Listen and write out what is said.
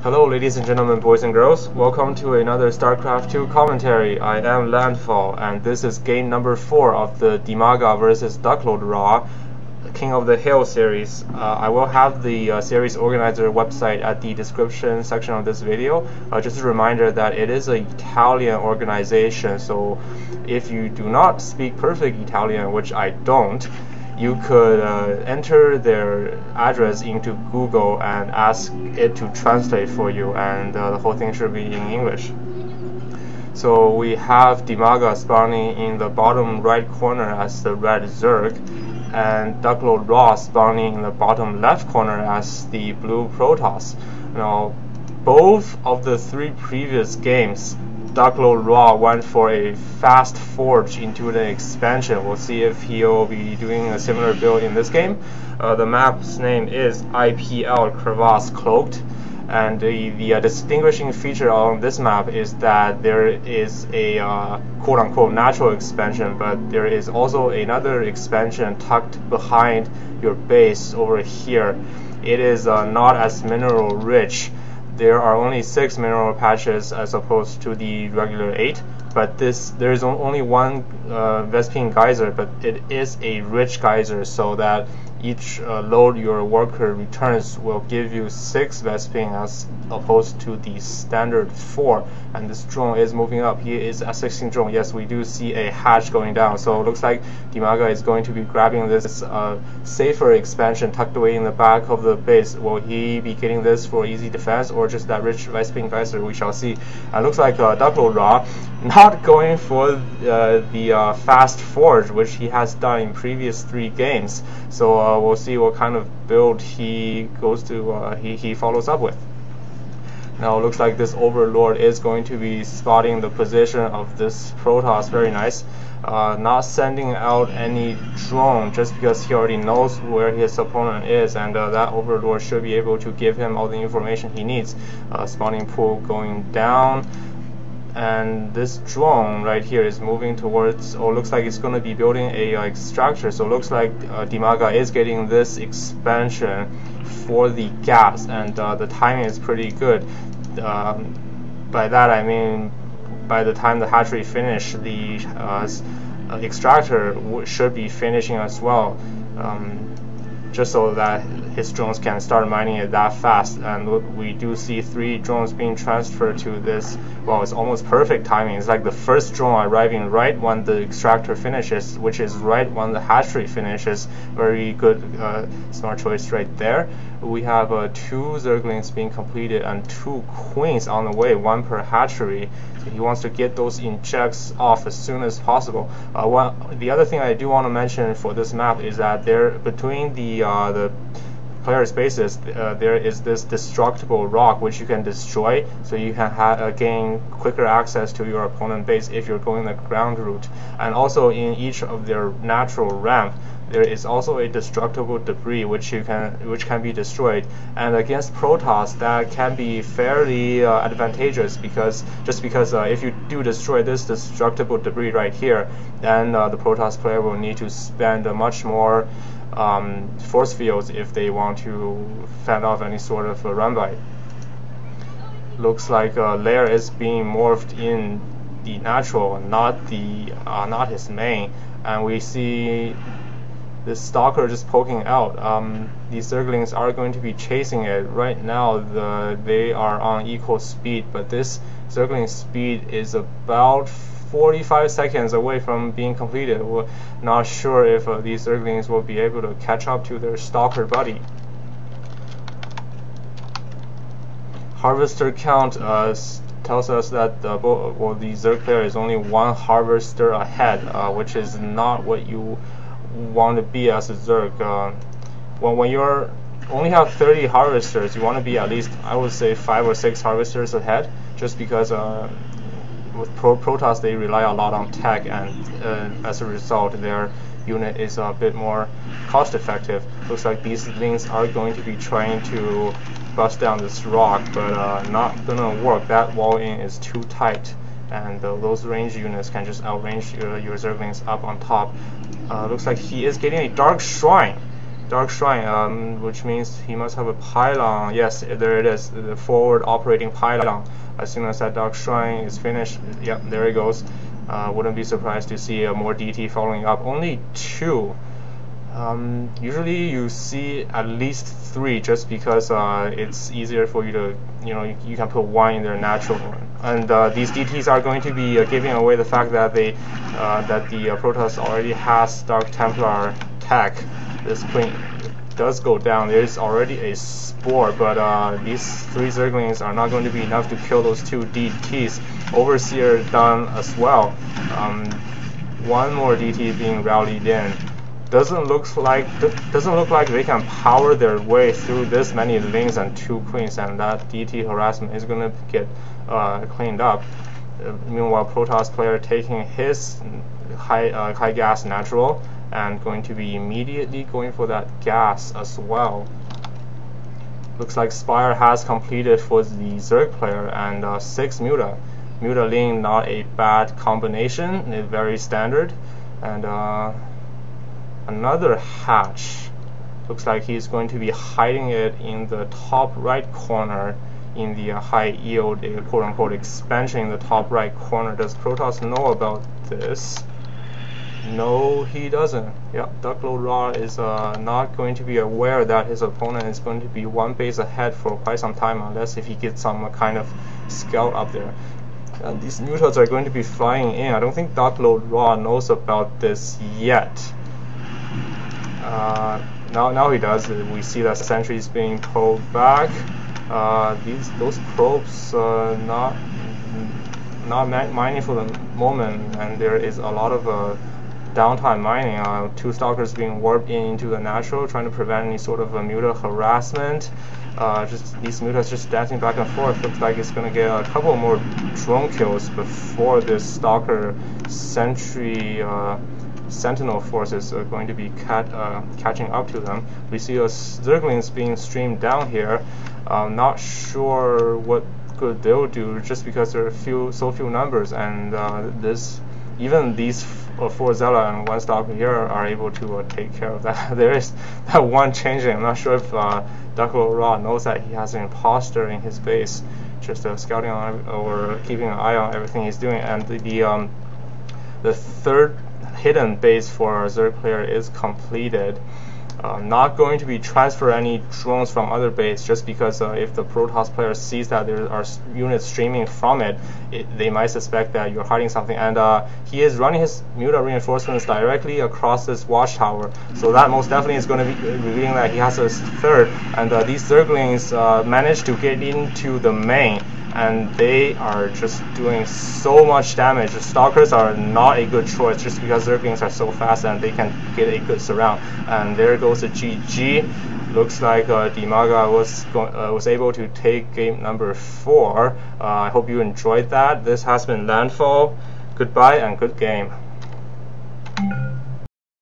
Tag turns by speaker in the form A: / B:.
A: Hello ladies and gentlemen, boys and girls. Welcome to another Starcraft II commentary. I am Landfall, and this is game number 4 of the DuckloadRa versus DuckloadRa King of the Hill series. I will have the series organizer website at the description section of this video. Just a reminder that it is an Italian organization, so if you do not speak perfect Italian, which I don't, you could enter their address into Google and ask it to translate for you, and the whole thing should be in English. So we have Dimaga spawning in the bottom right corner as the red Zerg, and DuckloadRa spawning in the bottom left corner as the blue Protoss. Now, both of the 3 previous games, DuckloadRa went for a fast forge into the expansion. We'll see if he'll be doing a similar build in this game. The map's name is IPL Crevasse Cloaked, and the distinguishing feature on this map is that there is a quote-unquote natural expansion, but there is also another expansion tucked behind your base over here. It is not as mineral rich. There are only 6 mineral patches as opposed to the regular 8, but there is only one Vespene geyser, but it is a rich geyser, so that each load your worker returns will give you 6 Vespene as opposed to the standard 4. And this drone is moving up. He is a 16 drone. Yes, we do see a hatch going down, so it looks like Dimaga is going to be grabbing this safer expansion tucked away in the back of the base. Will he be getting this for easy defense or just that rich Vespene geyser? We shall see. It looks like DuckloadRa not going for the fast forge, which he has done in previous 3 games. So we'll see what kind of build he goes to. He follows up with. Now it looks like this Overlord is going to be spotting the position of this Protoss. Very nice. Not sending out any drone just because he already knows where his opponent is, and that Overlord should be able to give him all the information he needs. Spawning pool going down, and this drone right here is moving towards, or looks like it's going to be building a extractor. So it looks like Dimaga is getting this expansion for the gas, and the timing is pretty good. By that I mean, by the time the hatchery finish, the extractor should be finishing as well, just so that his drones can start mining it that fast. And we do see 3 drones being transferred to this. Well, it's almost perfect timing. It's like the first drone arriving right when the extractor finishes, which is right when the hatchery finishes. Very good, smart choice right there. We have 2 Zerglings being completed and 2 queens on the way, 1 per hatchery. So he wants to get those injects off as soon as possible. The other thing I do want to mention for this map is that between the player spaces, there is this destructible rock which you can destroy, so you can gain quicker access to your opponent base if you're going the ground route. And also in each of their natural ramp, there is also a destructible debris which can be destroyed, and against Protoss that can be fairly advantageous, because if you do destroy this destructible debris right here, then the Protoss player will need to spend much more force fields if they want to fend off any sort of run by. Looks like Lair is being morphed in the natural, not his main, and we see this Stalker just poking out. These Zerglings are going to be chasing it. Right now they are on equal speed, but this Zergling speed is about 45 seconds away from being completed. We're not sure if these Zerglings will be able to catch up to their Stalker buddy. Harvester count tells us that the Zerg player is only 1 Harvester ahead, which is not what you want to be as a Zerg. When you're only have 30 Harvesters, you want to be at least, I would say, 5 or 6 Harvesters ahead, just because with Protoss they rely a lot on tech, and as a result their unit is a bit more cost effective. Looks like these Lings are going to be trying to bust down this rock, but not gonna work. That wall in is too tight, and those range units can just outrange your Zerglings up on top. Looks like he is getting a Dark Shrine. Dark Shrine, which means he must have a pylon. Yes, there it is, the forward operating pylon. As soon as that Dark Shrine is finished, yep, there it goes. Wouldn't be surprised to see more DT following up. Only 2. Usually you see at least 3, just because it's easier for you to, you can put 1 in their natural. And these DTs are going to be giving away the fact that the Protoss already has Dark Templar tech. This queen does go down. There is already a spore, but these 3 Zerglings are not going to be enough to kill those 2 DTs. Overseer done as well. 1 more DT being rallied in. Doesn't look like they can power their way through this many lings and 2 queens, and that DT harassment is going to get cleaned up. Meanwhile, Protoss player taking his high gas natural and going to be immediately going for that gas as well. Looks like Spire has completed for the Zerg player, and 6 Muta. Muta Ling, not a bad combination, very standard. And another hatch. Looks like he's going to be hiding it in the top right corner in the high yield, quote-unquote expansion in the top right corner. Does Protoss know about this? No, he doesn't. Yeah, DuckloadRa is not going to be aware that his opponent is going to be 1 base ahead for quite some time, unless if he gets some kind of scout up there. And these mutas are going to be flying in. I don't think DuckloadRa knows about this yet. Now he does. We see that sentries being pulled back. Those probes not mining for the moment, and there is a lot of downtime mining. 2 stalkers being warped into the natural, trying to prevent any sort of muta harassment. Just these mutas just dancing back and forth. Looks like it's going to get a couple more drone kills before this stalker sentry sentinel forces are going to be catching up to them. We see Zerglings being streamed down here. Not sure what good they'll do, just because there are so few numbers, and even these 4 Zella and 1 Stalker here are able to take care of that. There is that 1 changeling. I'm not sure if DuckloadRa knows that he has an imposter in his base, just scouting on or keeping an eye on everything he's doing. And the 3rd hidden base for our Zerg player is completed. Not going to be transfer any drones from other base, just because if the Protoss player sees that there are units streaming from it, they might suspect that you're hiding something. And he is running his muta reinforcements directly across this watchtower, so that most definitely is going to be revealing that he has a 3rd. And these Zerglings managed to get into the main, and they are just doing so much damage. The Stalkers are not a good choice, just because Zerglings are so fast and they can get a good surround. And there goes the GG. Looks like Dimaga was able to take game number 4. I hope you enjoyed that. This has been Landfall. Goodbye and good game.